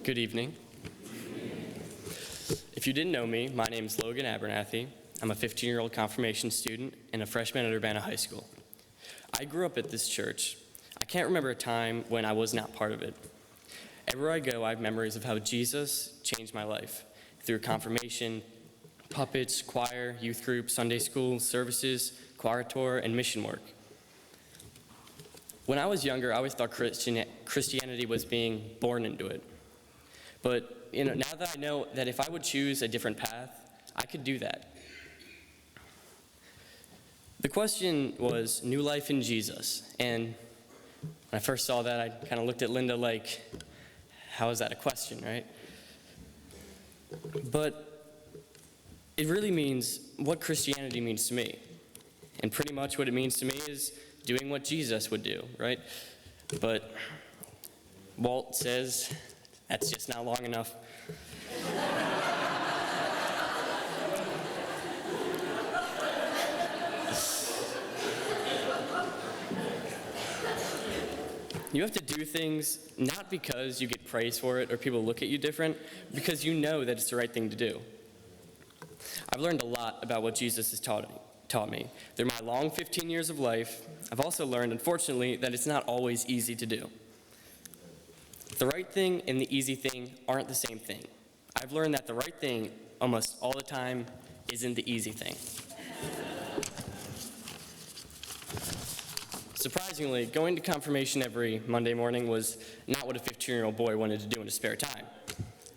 Good evening. If you didn't know me, my name is Logan Abernethy. I'm a 15-year-old confirmation student and a freshman at Urbana High School. I grew up at this church. I can't remember a time when I was not part of it. Everywhere I go, I have memories of how Jesus changed my life through confirmation, puppets, choir, youth group, Sunday school, services, choir tour, and mission work. When I was younger, I always thought Christianity was being born into it. But now that I know that if I would choose a different path, I could do that. The question was new life in Jesus. And when I first saw that, I kind of looked at Linda like, how is that a question, right? But it really means what Christianity means to me. And pretty much what it means to me is doing what Jesus would do, right? But Walt says that's just not long enough. You have to do things not because you get praise for it or people look at you different, because you know that it's the right thing to do. I've learned a lot about what Jesus has taught me. Through my long 15 years of life, I've also learned, unfortunately, that it's not always easy to do. The right thing and the easy thing aren't the same thing. I've learned that the right thing almost all the time isn't the easy thing. Surprisingly, going to confirmation every Monday morning was not what a 15-year-old boy wanted to do in his spare time,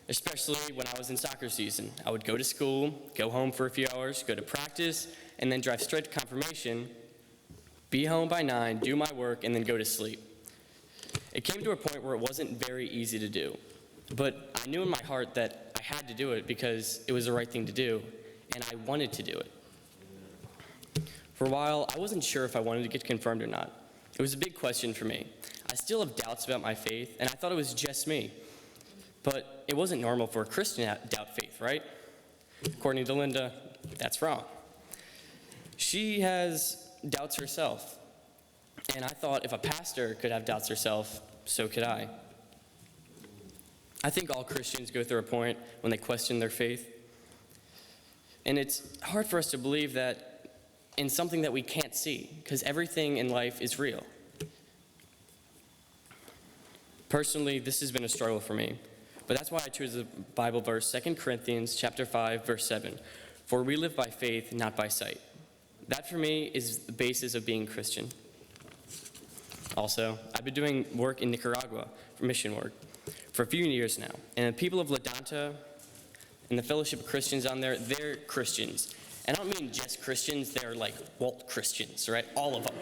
especially when I was in soccer season. I would go to school, go home for a few hours, go to practice, and then drive straight to confirmation, be home by 9, do my work, and then go to sleep. It came to a point where it wasn't very easy to do, but I knew in my heart that I had to do it because it was the right thing to do, and I wanted to do it. For a while, I wasn't sure if I wanted to get confirmed or not. It was a big question for me. I still have doubts about my faith, and I thought it was just me. But it wasn't normal for a Christian to doubt faith, right? According to Linda, that's wrong. She has doubts herself. And I thought if a pastor could have doubts herself, so could I. I think all Christians go through a point when they question their faith. And it's hard for us to believe that in something that we can't see, because everything in life is real. Personally, this has been a struggle for me, but that's why I chose the Bible verse, 2 Corinthians chapter 5, verse 7. For we live by faith, not by sight. That for me is the basis of being Christian. Also, I've been doing work in Nicaragua for mission work for a few years now, and the people of La Danta and the Fellowship of Christians on there, they're Christians. And I don't mean just Christians, they're like Walt Christians, right? All of them.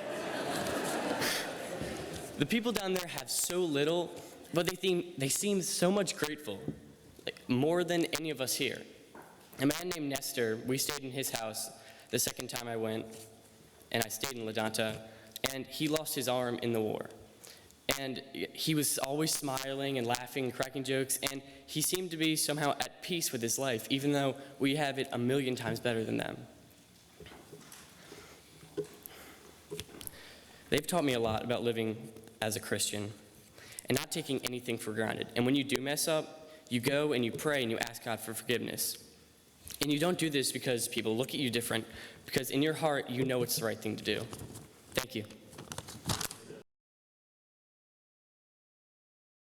The people down there have so little, but they seem so much grateful, like more than any of us here. A man named Nestor, we stayed in his house the second time I went, and I stayed in La Danta, and he lost his arm in the war. And he was always smiling and laughing and cracking jokes, and he seemed to be somehow at peace with his life, even though we have it a million times better than them. They've taught me a lot about living as a Christian and not taking anything for granted. And when you do mess up, you go and you pray and you ask God for forgiveness. And you don't do this because people look at you different, because in your heart, you know it's the right thing to do. Thank you.